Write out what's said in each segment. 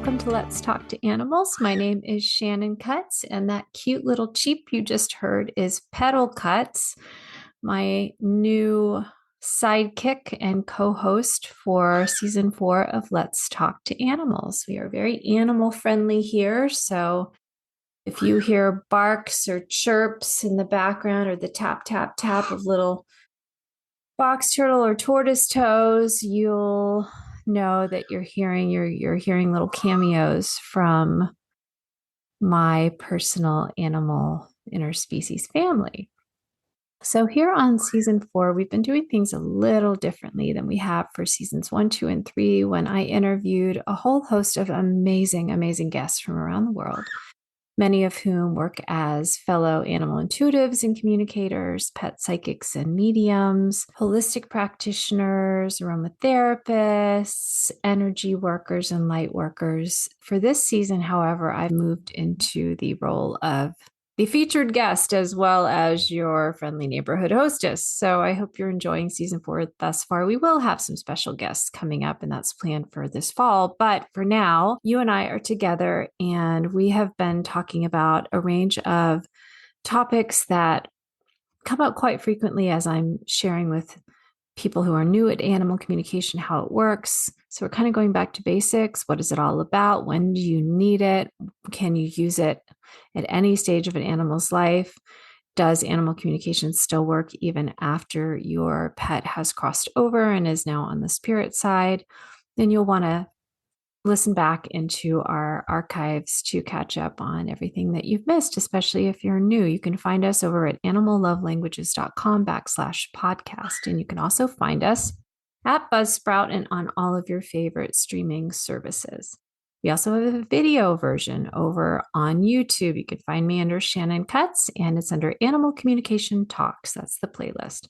welcome to Let's Talk to Animals. My name is Shannon Cutts, and that cute little cheep you just heard is Petal Cutts, my new sidekick and co-host for season 4 of Let's Talk to Animals. We are very animal friendly here, so if you hear barks or chirps in the background or the tap, tap, tap of little box turtle or tortoise toes, you'll know that you're hearing little cameos from my personal animal interspecies family. So here on season 4, we've been doing things a little differently than we have for seasons 1, 2, and 3, when I interviewed a whole host of amazing guests from around the world, many of whom work as fellow animal intuitives and communicators, pet psychics and mediums, holistic practitioners, aromatherapists, energy workers, and light workers. For this season, however, I've moved into the role of the featured guest as well as your friendly neighborhood hostess. So I hope you're enjoying season 4 thus far. We will have some special guests coming up, and that's planned for this fall. But for now, you and I are together, and we have been talking about a range of topics that come up quite frequently as I'm sharing with people who are new at animal communication, how it works. So we're kind of going back to basics. What is it all about? When do you need it? Can you use it at any stage of an animal's life? Does animal communication still work even after your pet has crossed over and is now on the spirit side? Then you'll want to listen back into our archives to catch up on everything that you've missed, especially if you're new. You can find us over at animallovelanguages.com/podcast. And you can also find us at Buzzsprout and on all of your favorite streaming services. We also have a video version over on YouTube. You can find me under Shannon Cutts, and it's under Animal Communication Talks. That's the playlist.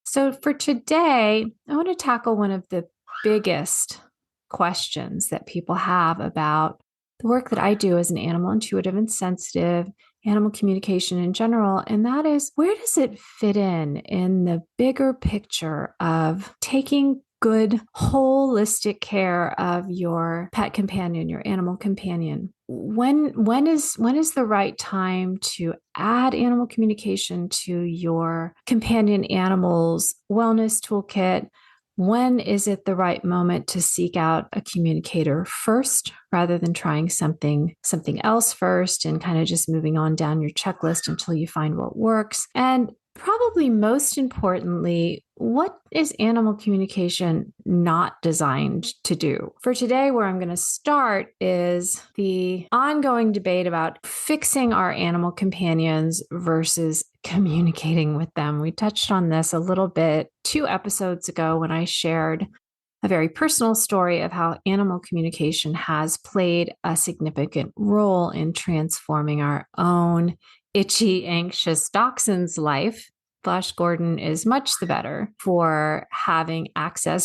So for today, I want to tackle one of the biggest questions that people have about the work that I do as an animal intuitive and sensitive, animal communication in general. And that is, where does it fit in the bigger picture of taking good, holistic care of your pet companion, your animal companion? When is the right time to add animal communication to your companion animal's wellness toolkit? When is it the right moment to seek out a communicator first rather than trying something else first and kind of just moving on down your checklist until you find what works? And probably most importantly, what is animal communication not designed to do? For today, where I'm going to start is the ongoing debate about fixing our animal companions versus communicating with them. We touched on this a little bit 2 episodes ago when I shared a very personal story of how animal communication has played a significant role in transforming our own itchy, anxious dachshund's life. Flash Gordon is much the better for having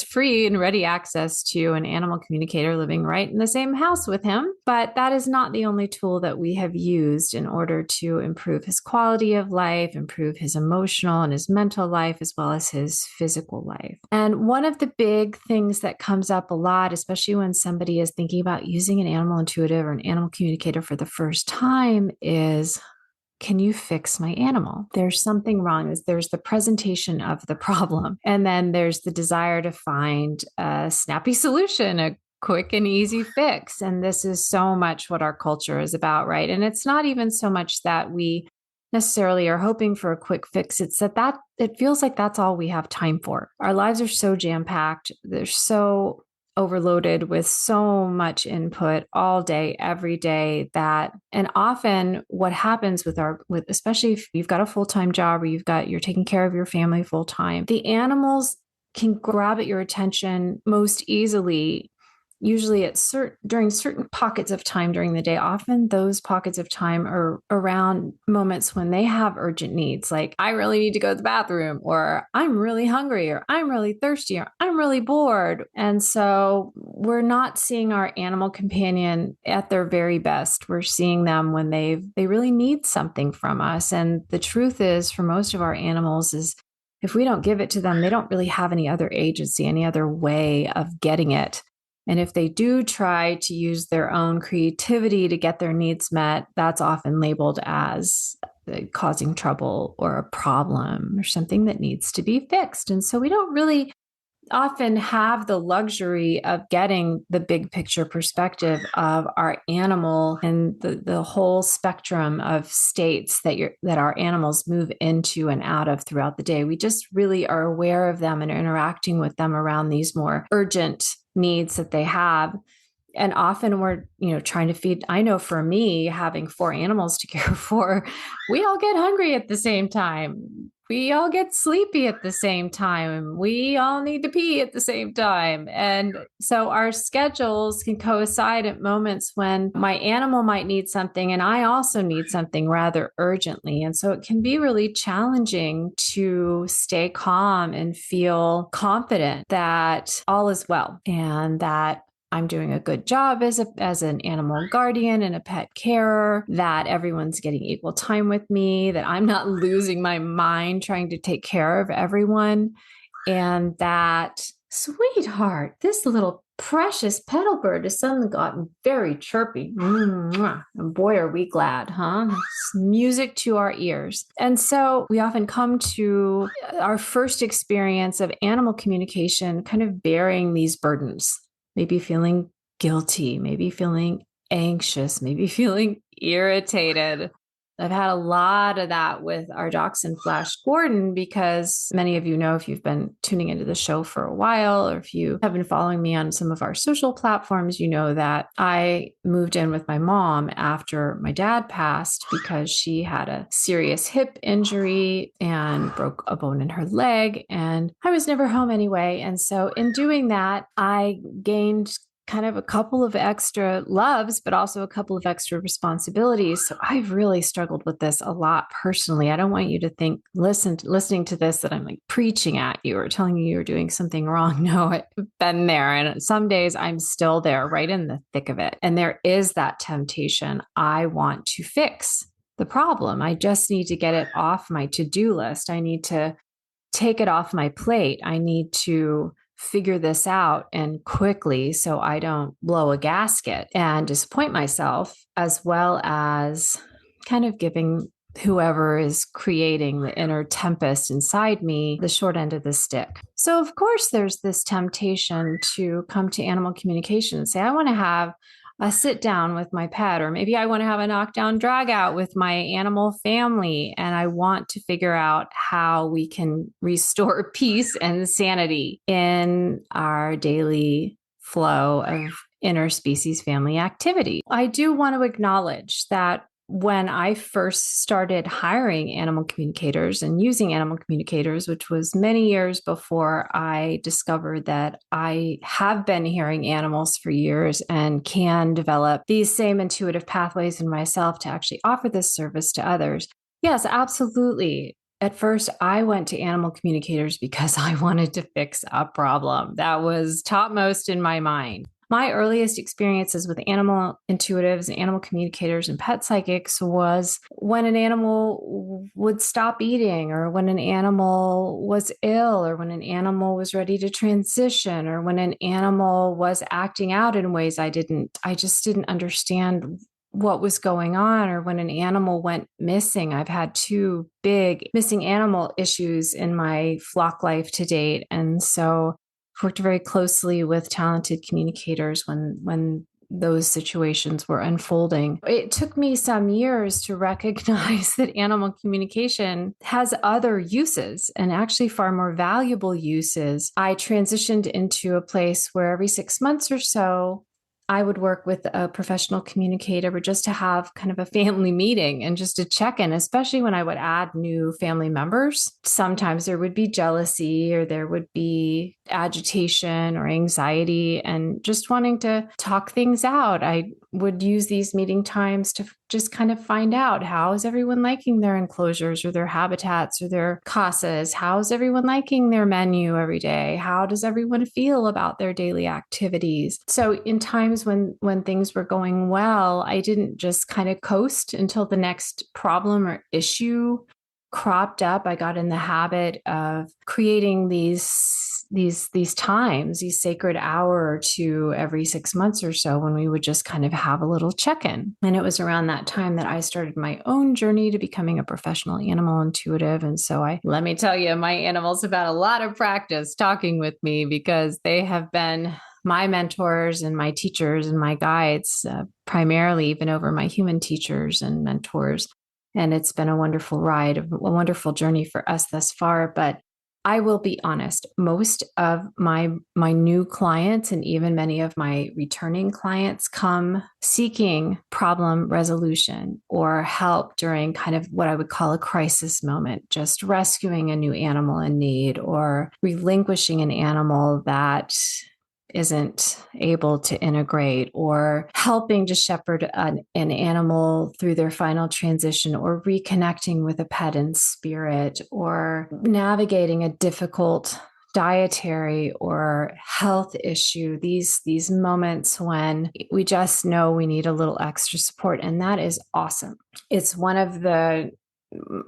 free and ready access to an animal communicator living right in the same house with him. But that is not the only tool that we have used in order to improve his quality of life, improve his emotional and his mental life, as well as his physical life. And one of the big things that comes up a lot, especially when somebody is thinking about using an animal intuitive or an animal communicator for the first time, is, can you fix my animal? There's something wrong. There's the presentation of the problem. And then there's the desire to find a snappy solution, a quick and easy fix. And this is so much what our culture is about, right? And it's not even so much that we necessarily are hoping for a quick fix. It's that it feels like that's all we have time for. Our lives are so jam-packed. They're so overloaded with so much input all day, every day, and often what happens with especially if you've got a full-time job or you're taking care of your family full-time, the animals can grab at your attention most easily, usually during certain pockets of time during the day. Often those pockets of time are around moments when they have urgent needs, like I really need to go to the bathroom, or I'm really hungry, or I'm really thirsty, or I'm really bored. And so we're not seeing our animal companion at their very best. We're seeing them when they really need something from us. And the truth is, for most of our animals, is if we don't give it to them, they don't really have any other agency, any other way of getting it And if they do try to use their own creativity to get their needs met, that's often labeled as causing trouble or a problem or something that needs to be fixed. And so we don't really often have the luxury of getting the big picture perspective of our animal and the whole spectrum of states that our animals move into and out of throughout the day. We just really are aware of them and interacting with them around these more urgent needs that they have. And often we're, trying to feed. I know for me, having 4 animals to care for, we all get hungry at the same time. We all get sleepy at the same time. We all need to pee at the same time. And so our schedules can coincide at moments when my animal might need something and I also need something rather urgently. And so it can be really challenging to stay calm and feel confident that all is well and that I'm doing a good job as an animal guardian and a pet carer, that everyone's getting equal time with me, that I'm not losing my mind trying to take care of everyone, and that, sweetheart, this little precious petal bird has suddenly gotten very chirpy. And boy, are we glad, huh? It's music to our ears. And so we often come to our first experience of animal communication kind of bearing these burdens. Maybe feeling guilty, maybe feeling anxious, maybe feeling irritated. I've had a lot of that with our dachshund Flash Gordon, because many of you know, if you've been tuning into the show for a while, or if you have been following me on some of our social platforms, you know that I moved in with my mom after my dad passed because she had a serious hip injury and broke a bone in her leg. And I was never home anyway. And so in doing that, I gained kind of a couple of extra loves, but also a couple of extra responsibilities. So I've really struggled with this a lot personally. I don't want you to think, listening to this, that I'm like preaching at you or telling you you're doing something wrong. No, I've been there. And some days I'm still there, right in the thick of it. And there is that temptation. I want to fix the problem. I just need to get it off my to-do list. I need to take it off my plate. I need to figure this out and quickly so I don't blow a gasket and disappoint myself, as well as kind of giving whoever is creating the inner tempest inside me the short end of the stick. So of course there's this temptation to come to animal communication and say, I want to have a sit down with my pet, or maybe I want to have a knockdown drag out with my animal family. And I want to figure out how we can restore peace and sanity in our daily flow of interspecies family activity. I do want to acknowledge that when I first started hiring animal communicators and using animal communicators, which was many years before I discovered that I have been hearing animals for years and can develop these same intuitive pathways in myself to actually offer this service to others. Yes, absolutely. At first, I went to animal communicators because I wanted to fix a problem. That was topmost in my mind. My earliest experiences with animal intuitives and animal communicators and pet psychics was when an animal would stop eating, or when an animal was ill, or when an animal was ready to transition, or when an animal was acting out in ways I just didn't understand what was going on, or when an animal went missing. I've had 2 big missing animal issues in my flock life to date. And so worked very closely with talented communicators when those situations were unfolding. It took me some years to recognize that animal communication has other uses, and actually far more valuable uses. I transitioned into a place where every 6 months or so, I would work with a professional communicator just to have kind of a family meeting and just to check in, especially when I would add new family members. Sometimes there would be jealousy, or there would be agitation or anxiety, and just wanting to talk things out. I would use these meeting times to just kind of find out, how is everyone liking their enclosures or their habitats or their casas? How is everyone liking their menu every day? How does everyone feel about their daily activities? So in times when things were going well, I didn't just kind of coast until the next problem or issue cropped up, I got in the habit of creating these times, these sacred hour or two every 6 months or so, when we would just kind of have a little check-in. And it was around that time that I started my own journey to becoming a professional animal intuitive. And so let me tell you, my animals have had a lot of practice talking with me, because they have been my mentors and my teachers and my guides, primarily even over my human teachers and mentors. And it's been a wonderful ride, a wonderful journey for us thus far. But I will be honest, most of my new clients and even many of my returning clients come seeking problem resolution or help during kind of what I would call a crisis moment, just rescuing a new animal in need or relinquishing an animal that isn't able to integrate, or helping to shepherd an animal through their final transition, or reconnecting with a pet in spirit, or navigating a difficult dietary or health issue, these moments when we just know we need a little extra support. And that is awesome. It's one of the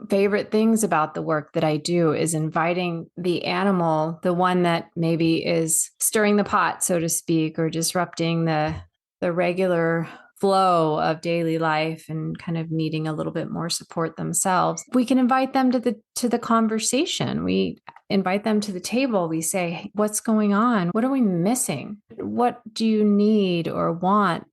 favorite things about the work that I do is inviting the animal, the one that maybe is stirring the pot, so to speak, or disrupting the regular flow of daily life and kind of needing a little bit more support themselves. We can invite them to the conversation. We invite them to the table. We say, what's going on? What are we missing? What do you need or want?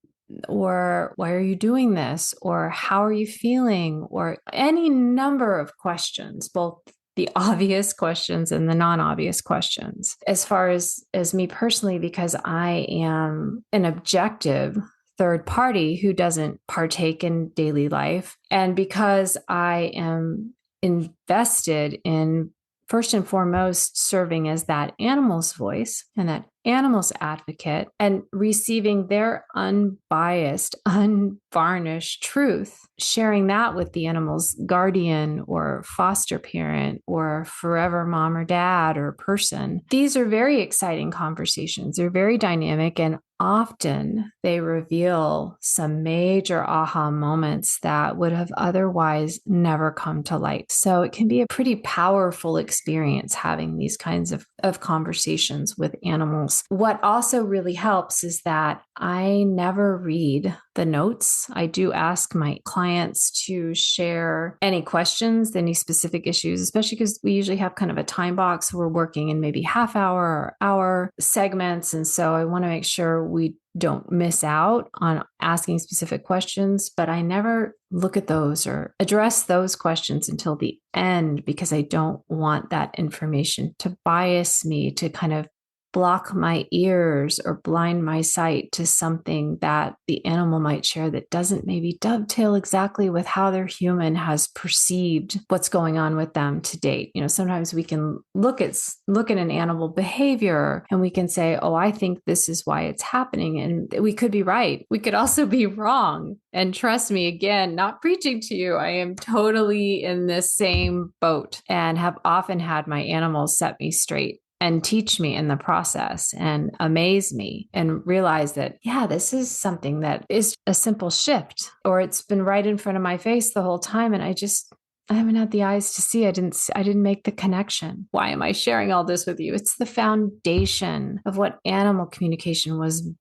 Or why are you doing this? Or how are you feeling? Or any number of questions, both the obvious questions and the non-obvious questions. As far as me personally, because I am an objective third party who doesn't partake in daily life, and because I am invested in, first and foremost, serving as that animal's voice and that animal's advocate, and receiving their unbiased, unvarnished truth, sharing that with the animal's guardian or foster parent or forever mom or dad or person. These are very exciting conversations. They're very dynamic, and often they reveal some major aha moments that would have otherwise never come to light. So it can be a pretty powerful experience having these kinds of conversations with animals. What also really helps is that I never read the notes. I do ask my clients to share any questions, any specific issues, especially because we usually have kind of a time box. We're working in maybe half hour or hour segments. And so I want to make sure we don't miss out on asking specific questions, but I never look at those or address those questions until the end, because I don't want that information to bias me, to kind of block my ears or blind my sight to something that the animal might share that doesn't maybe dovetail exactly with how their human has perceived what's going on with them to date. You know, sometimes we can look at an animal behavior and we can say, oh, I think this is why it's happening. And we could be right. We could also be wrong. And trust me, again, not preaching to you, I am totally in this same boat and have often had my animals set me straight and teach me in the process and amaze me and realize that, yeah, this is something that is a simple shift, or it's been right in front of my face the whole time. And I haven't had the eyes to see. I didn't make the connection. Why am I sharing all this with you? It's the foundation of what animal communication was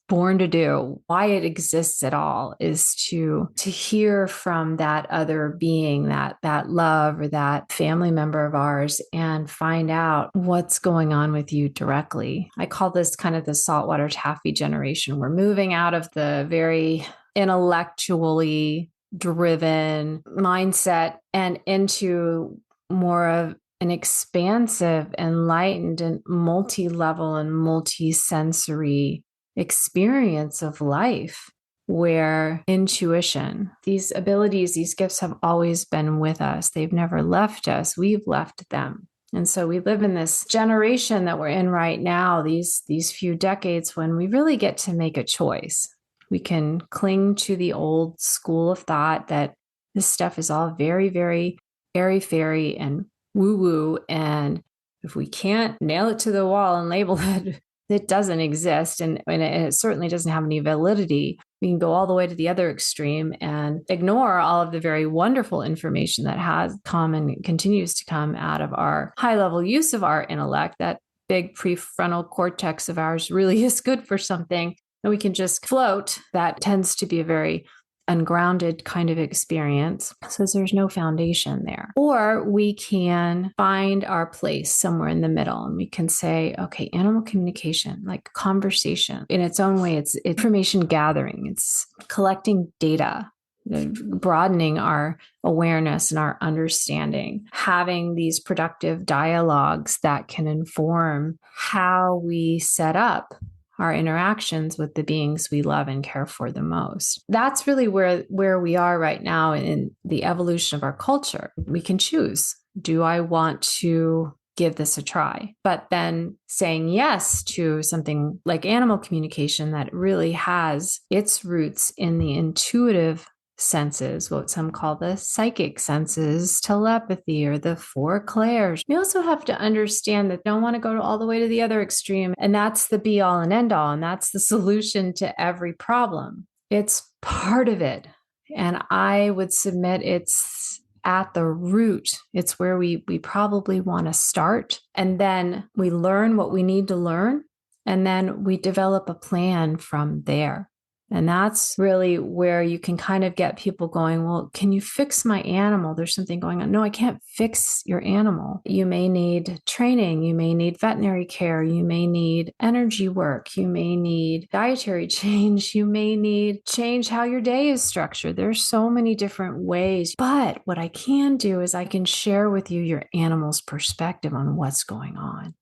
born to do. Why it exists at all is to hear from that other being, that love or that family member of ours, and find out what's going on with you directly. I call this kind of the saltwater taffy generation. We're moving out of the very intellectually driven mindset and into more of an expansive, enlightened, and multi-level and multi-sensory experience of life, where intuition, these abilities, these gifts have always been with us. They've never left us. We've left them. And so we live in this generation that we're in right now, these few decades, when we really get to make a choice. We can cling to the old school of thought that this stuff is all very, very airy-fairy and woo-woo. And if we can't nail it to the wall and label it, it doesn't exist, and it certainly doesn't have any validity. we can go all the way to the other extreme and ignore all of the very wonderful information that has come and continues to come out of our high level use of our intellect. That big prefrontal cortex of ours really is good for something, and we can just float. That tends to be a very ungrounded kind of experience. So there's no foundation there. Or we can find our place somewhere in the middle, and we can say, okay, animal communication, like conversation in its own way, it's information gathering, it's collecting data, broadening our awareness and our understanding, having these productive dialogues that can inform how we set up our interactions with the beings we love and care for the most. That's really where we are right now in the evolution of our culture. We can choose, do I want to give this a try? But then saying yes to something like animal communication that really has its roots in the intuitive senses, what some call the psychic senses, telepathy, or the four clairs. We also have to understand that don't want to go all the way to the other extreme, and that's the be all and end all, and that's the solution to every problem. It's part of it, and I would submit it's at the root. It's where we probably want to start, and then we learn what we need to learn, and then we develop a plan from there. And that's really where you can kind of get people going, well, can you fix my animal? There's something going on. No, I can't fix your animal. You may need training. You may need veterinary care. You may need energy work. You may need dietary change. You may need change how your day is structured. There's so many different ways. But what I can do is I can share with you your animal's perspective on what's going on.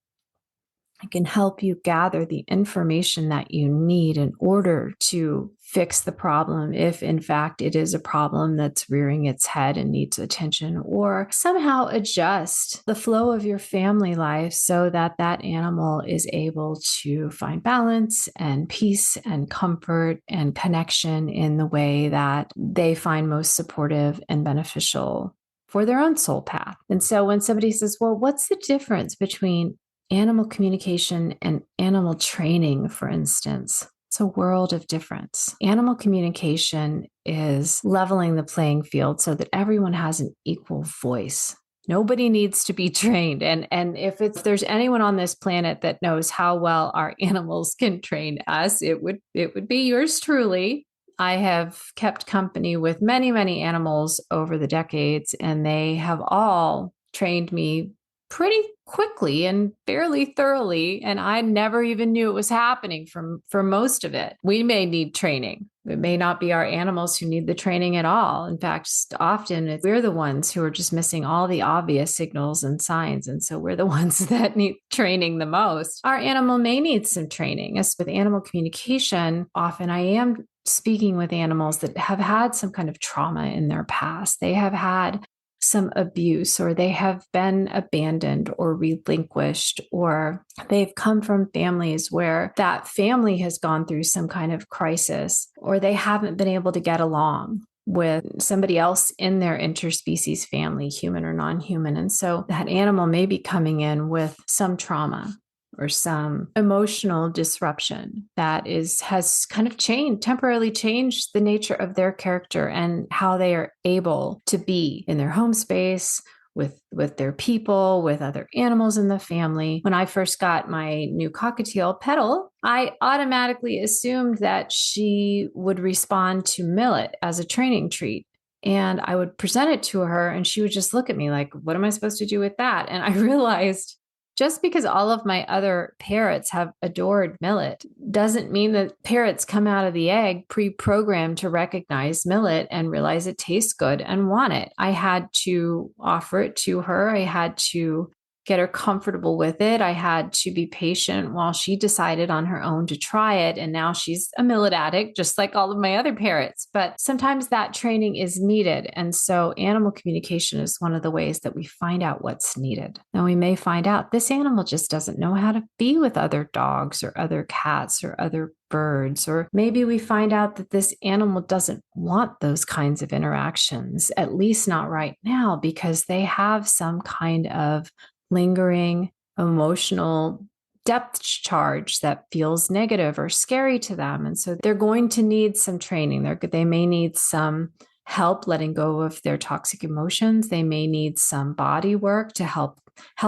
I can help you gather the information that you need in order to fix the problem, if in fact it is a problem that's rearing its head and needs attention, or somehow adjust the flow of your family life so that that animal is able to find balance and peace and comfort and connection in the way that they find most supportive and beneficial for their own soul path. And so when somebody says, well, what's the difference between animal communication and animal training, for instance? It's a world of difference. Animal communication is leveling the playing field so that everyone has an equal voice. Nobody needs to be trained. And if there's anyone on this planet that knows how well our animals can train us, it would be yours truly. I have kept company with many, many animals over the decades, and they have all trained me pretty quickly and fairly thoroughly. And I never even knew it was happening for most of it. We may need training. It may not be our animals who need the training at all. In fact, often we're the ones who are just missing all the obvious signals and signs. And so we're the ones that need training the most. Our animal may need some training. As with animal communication, often I am speaking with animals that have had some kind of trauma in their past. They have had some abuse, or they have been abandoned or relinquished, or they've come from families where that family has gone through some kind of crisis, or they haven't been able to get along with somebody else in their interspecies family, human or non-human. And so that animal may be coming in with some trauma or some emotional disruption that has kind of temporarily changed the nature of their character and how they are able to be in their home space, with their people, with other animals in the family. When I first got my new cockatiel, Petal, I automatically assumed that she would respond to millet as a training treat. And I would present it to her, and she would just look at me like, what am I supposed to do with that? And I realized, just because all of my other parrots have adored millet doesn't mean that parrots come out of the egg pre-programmed to recognize millet and realize it tastes good and want it. I had to offer it to her. I had to get her comfortable with it. I had to be patient while she decided on her own to try it. And now she's a millet addict, just like all of my other parrots. But sometimes that training is needed. And so animal communication is one of the ways that we find out what's needed. Now we may find out this animal just doesn't know how to be with other dogs or other cats or other birds, or maybe we find out that this animal doesn't want those kinds of interactions, at least not right now, because they have some kind of lingering emotional depth charge that feels negative or scary to them. And so they're going to need some training. They may need some help letting go of their toxic emotions. They may need some body work to help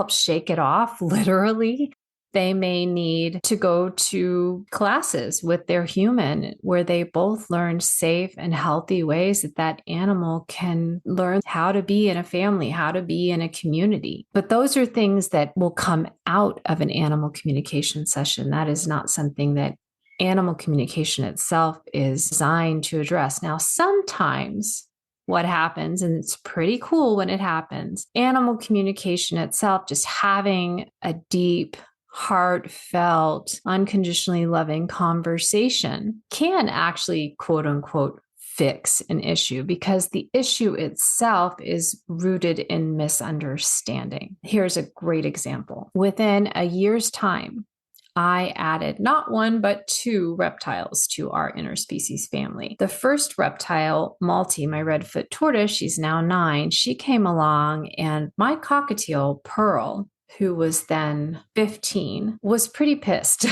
shake it off, literally. They may need to go to classes with their human where they both learn safe and healthy ways that animal can learn how to be in a family, how to be in a community. But those are things that will come out of an animal communication session. That is not something that animal communication itself is designed to address. Now, sometimes what happens, and it's pretty cool when it happens, animal communication itself, just having a deep, heartfelt, unconditionally loving conversation can actually, quote unquote, fix an issue because the issue itself is rooted in misunderstanding. Here's a great example. Within a year's time, I added not one, but 2 reptiles to our interspecies family. The first reptile, Malty, my redfoot tortoise, she's now 9. She came along, and my cockatiel, Pearl, who was then 15, was pretty pissed.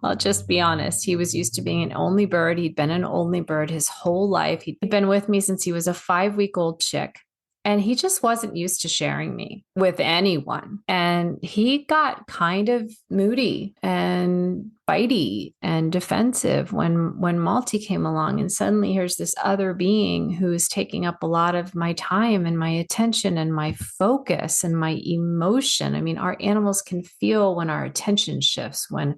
I'll just be honest. He was used to being an only bird. He'd been an only bird his whole life. He'd been with me since he was a 5-week-old chick. And he just wasn't used to sharing me with anyone. And he got kind of moody and bitey and defensive when Malty came along. And suddenly here's this other being who is taking up a lot of my time and my attention and my focus and my emotion. I mean, our animals can feel when our attention shifts, when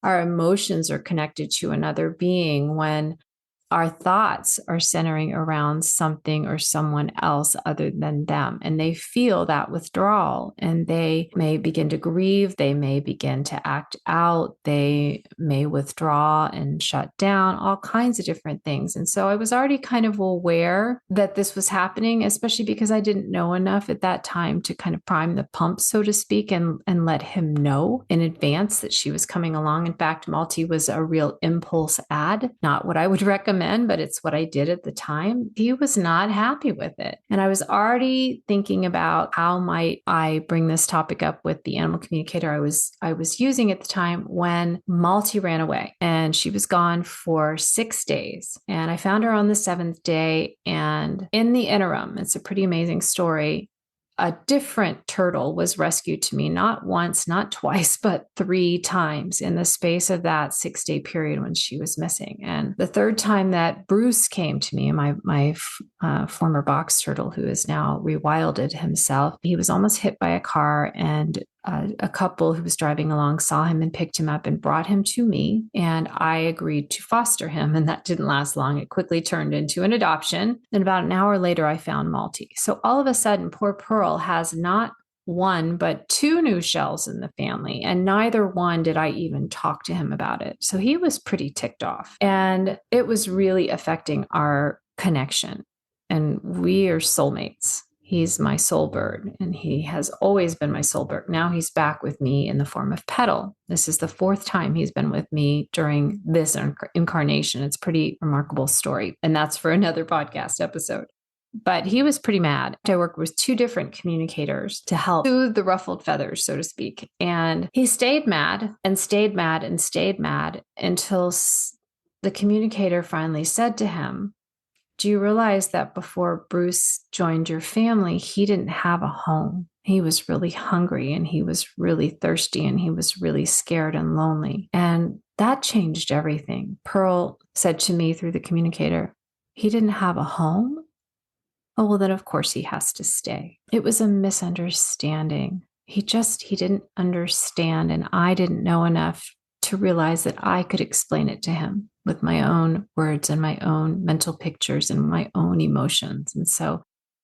our emotions are connected to another being, when our thoughts are centering around something or someone else other than them. And they feel that withdrawal, and they may begin to grieve. They may begin to act out. They may withdraw and shut down, all kinds of different things. And so I was already kind of aware that this was happening, especially because I didn't know enough at that time to kind of prime the pump, so to speak, and let him know in advance that she was coming along. In fact, Malty was a real impulse ad, not what I would recommend, but it's what I did at the time. He was not happy with it. And I was already thinking about how might I bring this topic up with the animal communicator I was using at the time when Malty ran away, and she was gone for 6 days. And I found her on the 7th day. And in the interim, it's a pretty amazing story. A different turtle was rescued to me, not once, not twice, but 3 times in the space of that 6-day period when she was missing. And the 3rd time that Bruce came to me, my former box turtle, who is now rewilded himself, he was almost hit by a car, and a couple who was driving along saw him and picked him up and brought him to me. And I agreed to foster him. And that didn't last long. It quickly turned into an adoption. And about an hour later, I found Malty. So all of a sudden, poor Pearl has not 1, but 2 new shells in the family. And neither one did I even talk to him about it. So he was pretty ticked off. And it was really affecting our connection. And we are soulmates. He's my soul bird, and he has always been my soul bird. Now he's back with me in the form of Petal. This is the 4th time he's been with me during this incarnation. It's a pretty remarkable story, and that's for another podcast episode. But he was pretty mad. I worked with 2 different communicators to help soothe the ruffled feathers, so to speak. And he stayed mad and stayed mad and stayed mad until the communicator finally said to him, "Do you realize that before Bruce joined your family, he didn't have a home? He was really hungry, and he was really thirsty, and he was really scared and lonely." And that changed everything. Pearl said to me through the communicator, "He didn't have a home? Oh, well, then of course he has to stay." It was a misunderstanding. He didn't understand, and I didn't know enough to realize that I could explain it to him with my own words and my own mental pictures and my own emotions. And so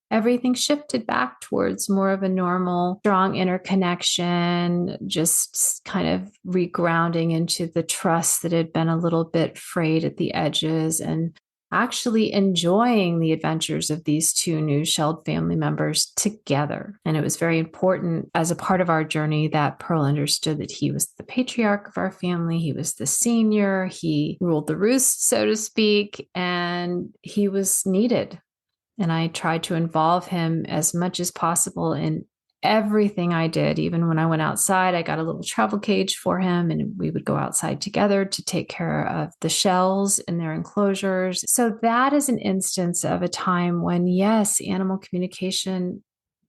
everything shifted back towards more of a normal, strong interconnection, just kind of regrounding into the trust that had been a little bit frayed at the edges, and actually enjoying the adventures of these 2 new shelled family members together. And it was very important as a part of our journey that Pearl understood that he was the patriarch of our family. He was the senior. He ruled the roost, so to speak, and he was needed. And I tried to involve him as much as possible in everything I did. Even when I went outside, I got a little travel cage for him, and we would go outside together to take care of the shells in their enclosures. So that is an instance of a time when, yes, animal communication,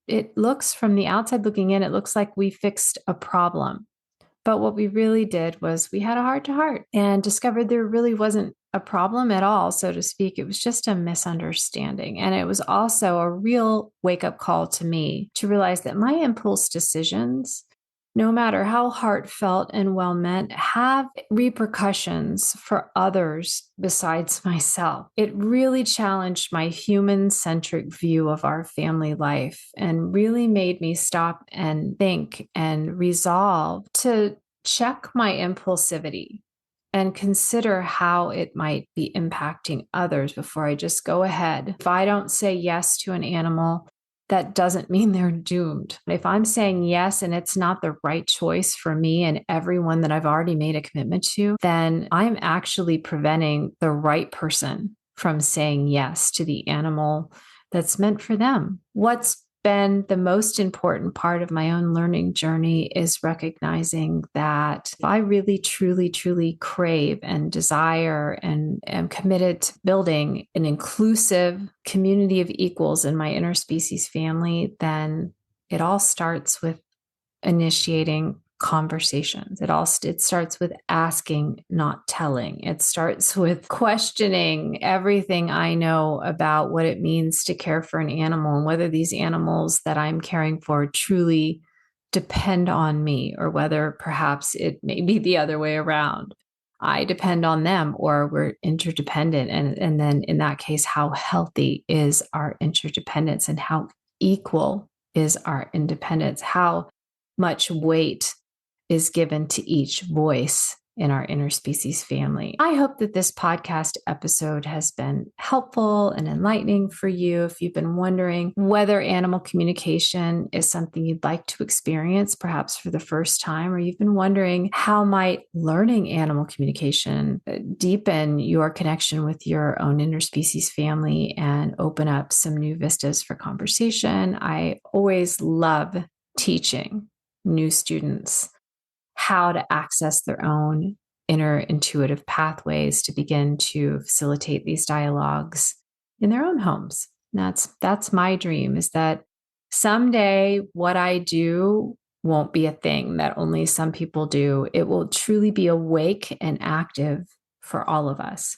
it looks from the outside looking in, it looks like we fixed a problem. But what we really did was we had a heart to heart and discovered there really wasn't a problem at all, so to speak. It was just a misunderstanding. And it was also a real wake up call to me to realize that my impulse decisions, no matter how heartfelt and well meant, have repercussions for others besides myself. It really challenged my human centric view of our family life and really made me stop and think and resolve to check my impulsivity and consider how it might be impacting others before I just go ahead. If I don't say yes to an animal, that doesn't mean they're doomed. If I'm saying yes and it's not the right choice for me and everyone that I've already made a commitment to, then I'm actually preventing the right person from saying yes to the animal that's meant for them. What's been the most important part of my own learning journey is recognizing that if I really, truly, truly crave and desire and am committed to building an inclusive community of equals in my interspecies family, then it all starts with initiating conversations. It starts with asking, not telling. It starts with questioning everything I know about what it means to care for an animal and whether these animals that I'm caring for truly depend on me, or whether perhaps it may be the other way around. I depend on them, or we're interdependent. And then in that case, how healthy is our interdependence and how equal is our independence? How much weight is given to each voice in our interspecies family. I hope that this podcast episode has been helpful and enlightening for you. If you've been wondering whether animal communication is something you'd like to experience, perhaps for the first time, or you've been wondering how might learning animal communication deepen your connection with your own interspecies family and open up some new vistas for conversation. I always love teaching new students how to access their own inner intuitive pathways to begin to facilitate these dialogues in their own homes. That's my dream, is that someday what I do won't be a thing that only some people do. It will truly be awake and active for all of us.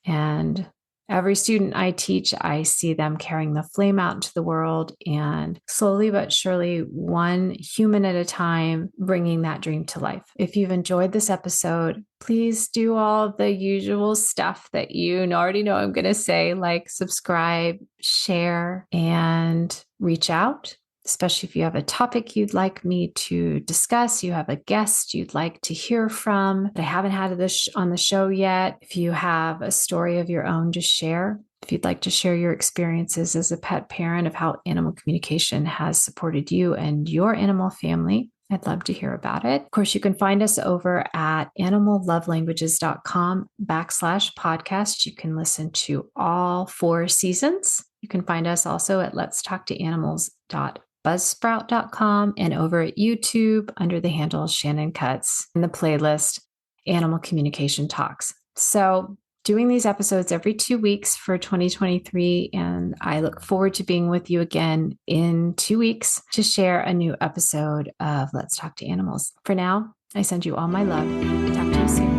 And every student I teach, I see them carrying the flame out into the world, and slowly but surely, one human at a time, bringing that dream to life. If you've enjoyed this episode, please do all the usual stuff that you already know I'm going to say, like subscribe, share, and reach out. Especially if you have a topic you'd like me to discuss, you have a guest you'd like to hear from that I haven't had this on the show yet. If you have a story of your own, just share. If you'd like to share your experiences as a pet parent of how animal communication has supported you and your animal family, I'd love to hear about it. Of course, you can find us over at animallovelanguages.com/podcast. You can listen to all 4 seasons. You can find us also at letstalktoanimals.buzzsprout.com and over at YouTube under the handle Shannon Cutts in the playlist Animal Communication Talks. So doing these episodes every 2 weeks for 2023, and I look forward to being with you again in 2 weeks to share a new episode of Let's Talk to Animals. For now, I send you all my love. Talk to you soon.